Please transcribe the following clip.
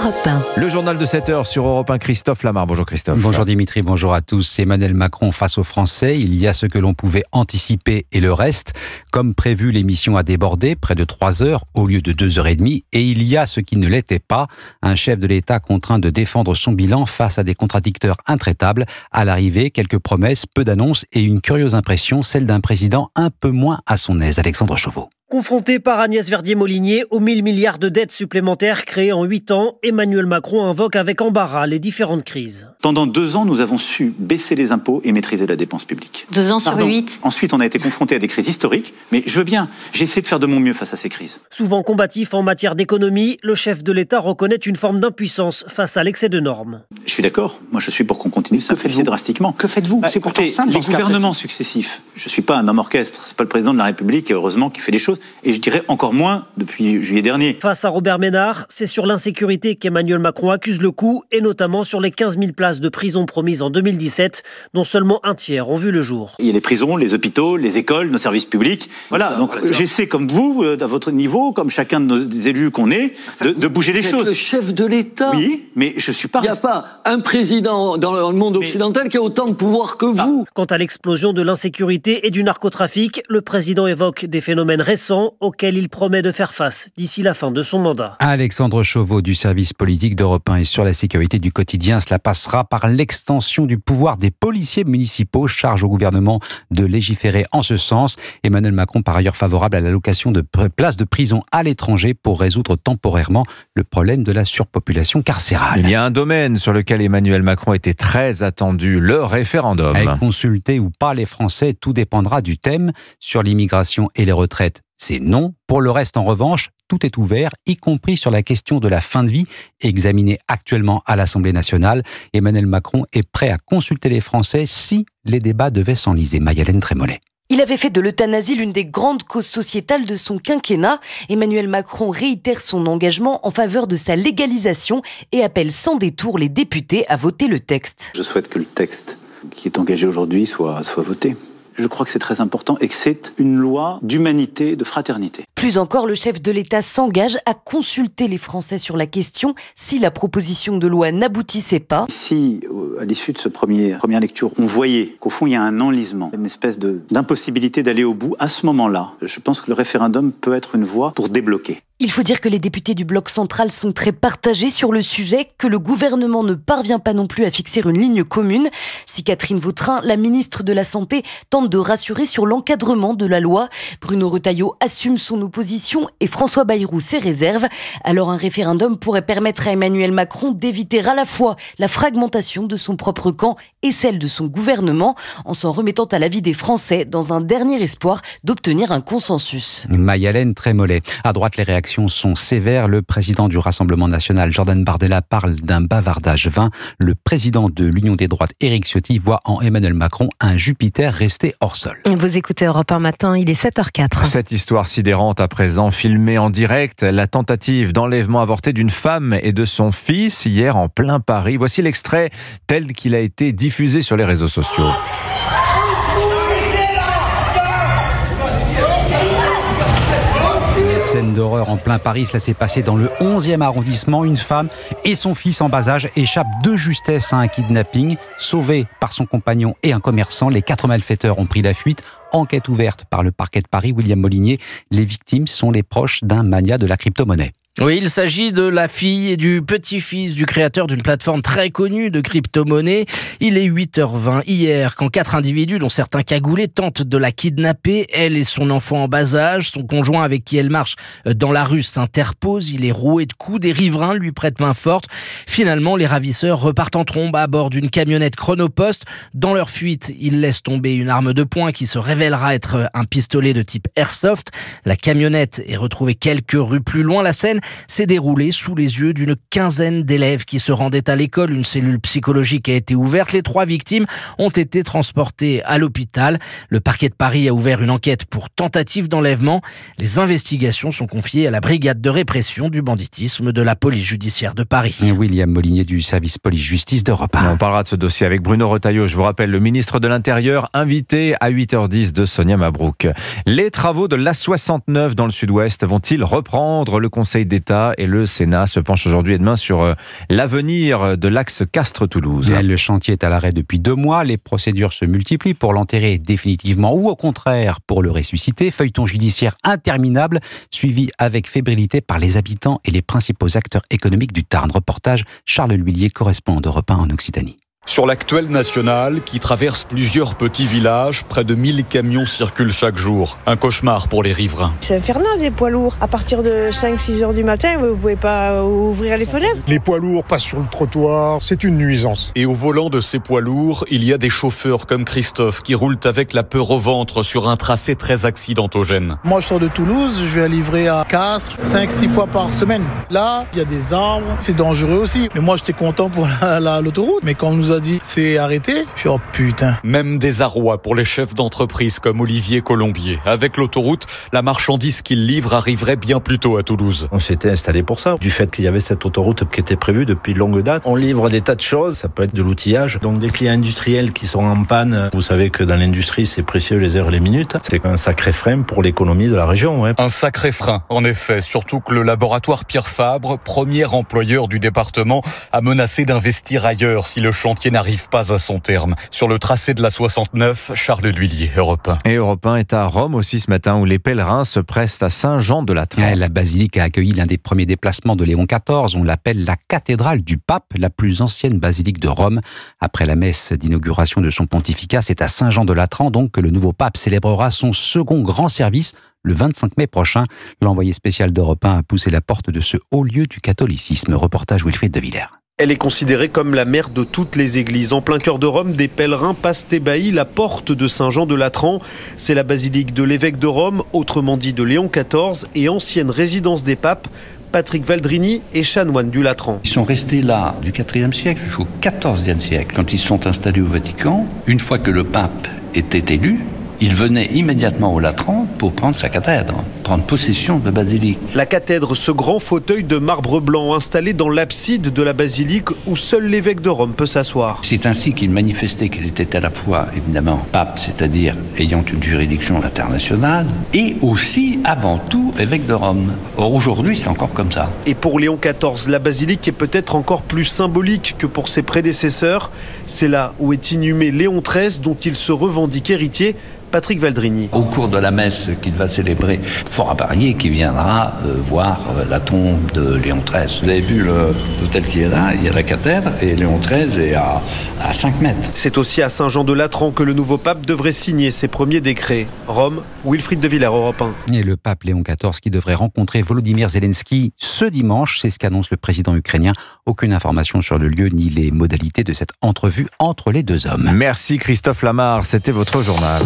Europe 1. Le journal de 7h sur Europe 1, Christophe Lamar. Bonjour Christophe. Bonjour Dimitri, bonjour à tous. Emmanuel Macron face aux Français, il y a ce que l'on pouvait anticiper et le reste. Comme prévu, l'émission a débordé, près de 3 heures au lieu de 2h30. Et il y a ce qui ne l'était pas, un chef de l'État contraint de défendre son bilan face à des contradicteurs intraitables. À l'arrivée, quelques promesses, peu d'annonces et une curieuse impression, celle d'un président un peu moins à son aise. Alexandre Chauveau. Confronté par Agnès Verdier-Molinier aux 1000 milliards de dettes supplémentaires créées en 8 ans, Emmanuel Macron invoque avec embarras les différentes crises. Pendant 2 ans, nous avons su baisser les impôts et maîtriser la dépense publique. 2 ans sur 8. Ensuite, on a été confronté à des crises historiques, mais je veux bien, j'ai essayé de faire de mon mieux face à ces crises. Souvent combatif en matière d'économie, le chef de l'État reconnaît une forme d'impuissance face à l'excès de normes. Je suis d'accord, moi je suis pour qu'on continue de simplifier drastiquement. Que faites-vous? C'est pourtant simple. Les gouvernements successifs, je ne suis pas un homme orchestre, c'est pas le président de la République, heureusement, qui fait les choses. Et je dirais encore moins depuis juillet dernier. Face à Robert Ménard, c'est sur l'insécurité qu'Emmanuel Macron accuse le coup, et notamment sur les 15 000 places de prison promises en 2017, dont seulement un tiers ont vu le jour. Il y a les prisons, les hôpitaux, les écoles, nos services publics. Voilà, donc j'essaie comme vous, à votre niveau, comme chacun de nos élus qu'on est, de bouger les choses. Vous êtes le chef de l'État. Oui, mais je suis pas... Il n'y a pas un président dans le monde occidental qui a autant de pouvoir que vous. Quant à l'explosion de l'insécurité et du narcotrafic, le président évoque des phénomènes récents auquel il promet de faire face d'ici la fin de son mandat. Alexandre Chauveau du service politique d'Europe 1 et sur la sécurité du quotidien. Cela passera par l'extension du pouvoir des policiers municipaux. Charge au gouvernement de légiférer en ce sens. Emmanuel Macron, par ailleurs favorable à l'allocation de places de prison à l'étranger pour résoudre temporairement le problème de la surpopulation carcérale. Il y a un domaine sur lequel Emmanuel Macron était très attendu, le référendum. Consulter ou pas les Français, tout dépendra du thème. Sur l'immigration et les retraites, c'est non. Pour le reste, en revanche, tout est ouvert, y compris sur la question de la fin de vie, examinée actuellement à l'Assemblée nationale. Emmanuel Macron est prêt à consulter les Français si les débats devaient s'enliser. Maï-Hélène Trémollet. Il avait fait de l'euthanasie l'une des grandes causes sociétales de son quinquennat. Emmanuel Macron réitère son engagement en faveur de sa légalisation et appelle sans détour les députés à voter le texte. Je souhaite que le texte qui est engagé aujourd'hui soit voté. Je crois que c'est très important et que c'est une loi d'humanité, de fraternité. Plus encore, le chef de l'État s'engage à consulter les Français sur la question si la proposition de loi n'aboutissait pas. Si, à l'issue de première lecture, on voyait qu'au fond, il y a un enlisement, une espèce d'impossibilité d'aller au bout, à ce moment-là, je pense que le référendum peut être une voie pour débloquer. Il faut dire que les députés du bloc central sont très partagés sur le sujet, que le gouvernement ne parvient pas non plus à fixer une ligne commune. Si Catherine Vautrin, la ministre de la Santé, tente de rassurer sur l'encadrement de la loi, Bruno Retailleau assume son opposition et François Bayrou ses réserves. Alors un référendum pourrait permettre à Emmanuel Macron d'éviter à la fois la fragmentation de son propre camp et celle de son gouvernement, en s'en remettant à l'avis des Français dans un dernier espoir d'obtenir un consensus. Maï-Hélène Trémollet. À droite, les réactions sont sévères. Le président du Rassemblement national, Jordan Bardella, parle d'un bavardage vain. Le président de l'Union des droites, Éric Ciotti, voit en Emmanuel Macron un Jupiter resté hors sol. Vous écoutez Europe 1 matin, il est 7h04. Cette histoire sidérante à présent, filmée en direct, la tentative d'enlèvement avorté d'une femme et de son fils hier en plein Paris. Voici l'extrait tel qu'il a été diffusé sur les réseaux sociaux. Scène d'horreur en plein Paris, cela s'est passé dans le 11e arrondissement. Une femme et son fils en bas âge échappent de justesse à un kidnapping. Sauvés par son compagnon et un commerçant, les 4 malfaiteurs ont pris la fuite. Enquête ouverte par le parquet de Paris, William Molinier. Les victimes sont les proches d'un magnat de la crypto-monnaie. Oui, il s'agit de la fille et du petit-fils du créateur d'une plateforme très connue de crypto-monnaie. Il est 8h20 hier quand 4 individus, dont certains cagoulés, tentent de la kidnapper. Elle et son enfant en bas âge. Son conjoint avec qui elle marche dans la rue s'interpose. Il est roué de coups. Des riverains lui prêtent main forte. Finalement, les ravisseurs repartent en trombe à bord d'une camionnette Chronopost. Dans leur fuite, ils laissent tomber une arme de poing qui se révélera être un pistolet de type airsoft. La camionnette est retrouvée quelques rues plus loin. La scène s'est déroulée sous les yeux d'une quinzaine d'élèves qui se rendaient à l'école. Une cellule psychologique a été ouverte. Les 3 victimes ont été transportées à l'hôpital. Le parquet de Paris a ouvert une enquête pour tentative d'enlèvement. Les investigations sont confiées à la brigade de répression du banditisme de la police judiciaire de Paris. William Molinier du service police-justice d'Europe 1. On parlera de ce dossier avec Bruno Retailleau. Je vous rappelle, le ministre de l'Intérieur invité à 8h10 de Sonia Mabrouk. Les travaux de l'A69 dans le sud-ouest vont-ils reprendre? Le Conseil d'État et le Sénat se penchent aujourd'hui et demain sur l'avenir de l'axe Castres-Toulouse. Le chantier est à l'arrêt depuis 2 mois. Les procédures se multiplient pour l'enterrer définitivement ou au contraire pour le ressusciter. Feuilleton judiciaire interminable, suivi avec fébrilité par les habitants et les principaux acteurs économiques du Tarn. Reportage Charles L'Huillier, correspondant d'Europe 1 en Occitanie. Sur l'actuelle nationale qui traverse plusieurs petits villages, près de 1000 camions circulent chaque jour. Un cauchemar pour les riverains. C'est infernal les poids lourds. À partir de 5-6 heures du matin, vous ne pouvez pas ouvrir les fenêtres. Les poids lourds passent sur le trottoir, c'est une nuisance. Et au volant de ces poids lourds, il y a des chauffeurs comme Christophe qui roulent avec la peur au ventre sur un tracé très accidentogène. Moi je sors de Toulouse, je vais livrer à Castres 5-6 fois par semaine. Là, il y a des arbres, c'est dangereux aussi. Mais moi j'étais content pour l'autoroute. Mais quand on nous a dit c'est arrêté, je suis oh putain. Même désarroi pour les chefs d'entreprise comme Olivier Colombier. Avec l'autoroute, la marchandise qu'il livre arriverait bien plus tôt à Toulouse. On s'était installé pour ça. Du fait qu'il y avait cette autoroute qui était prévue depuis longue date. On livre des tas de choses, ça peut être de l'outillage. Donc des clients industriels qui sont en panne. Vous savez que dans l'industrie, c'est précieux les heures et les minutes. C'est un sacré frein pour l'économie de la région. Ouais. Un sacré frein, en effet. Surtout que le laboratoire Pierre Fabre, premier employeur du département, a menacé d'investir ailleurs si le chantier n'arrive pas à son terme. Sur le tracé de la 69, Charles L'Huillier, Europe 1. Et Europe 1 est à Rome aussi ce matin où les pèlerins se pressent à Saint-Jean-de-Latran. La basilique a accueilli l'un des premiers déplacements de Léon XIV. On l'appelle la cathédrale du pape, la plus ancienne basilique de Rome. Après la messe d'inauguration de son pontificat, c'est à Saint-Jean-de-Latran donc que le nouveau pape célébrera son second grand service le 25 mai prochain. L'envoyé spécial d'Europe 1 a poussé la porte de ce haut lieu du catholicisme. Reportage Wilfried de Villers. Elle est considérée comme la mère de toutes les églises. En plein cœur de Rome, des pèlerins passent ébahis la porte de Saint-Jean-de-Latran. C'est la basilique de l'évêque de Rome, autrement dit de Léon XIV, et ancienne résidence des papes. Patrick Valdrini est chanoine du Latran. Ils sont restés là du IVe siècle jusqu'au XIVe siècle. Quand ils sont installés au Vatican, une fois que le pape était élu, il venait immédiatement au Latran pour prendre sa cathèdre, prendre possession de la basilique. La cathèdre, ce grand fauteuil de marbre blanc installé dans l'abside de la basilique où seul l'évêque de Rome peut s'asseoir. C'est ainsi qu'il manifestait qu'il était à la fois, évidemment, pape, c'est-à-dire ayant une juridiction internationale, et aussi, avant tout, évêque de Rome. Or, aujourd'hui, c'est encore comme ça. Et pour Léon XIV, la basilique est peut-être encore plus symbolique que pour ses prédécesseurs. C'est là où est inhumé Léon XIII, dont il se revendique héritier. Patrick Valdrini. Au cours de la messe qu'il va célébrer, fort à parier qu'il viendra voir la tombe de Léon XIII. Vous avez vu l'hôtel qui est là, il y a la cathèdre et Léon XIII est à 5 mètres. C'est aussi à Saint-Jean-de-Latran que le nouveau pape devrait signer ses premiers décrets. Rome, Wilfried de Villers, Europe 1. Et le pape Léon XIV qui devrait rencontrer Volodymyr Zelensky ce dimanche, c'est ce qu'annonce le président ukrainien. Aucune information sur le lieu ni les modalités de cette entrevue entre les deux hommes. Merci Christophe Lamar, c'était votre journal.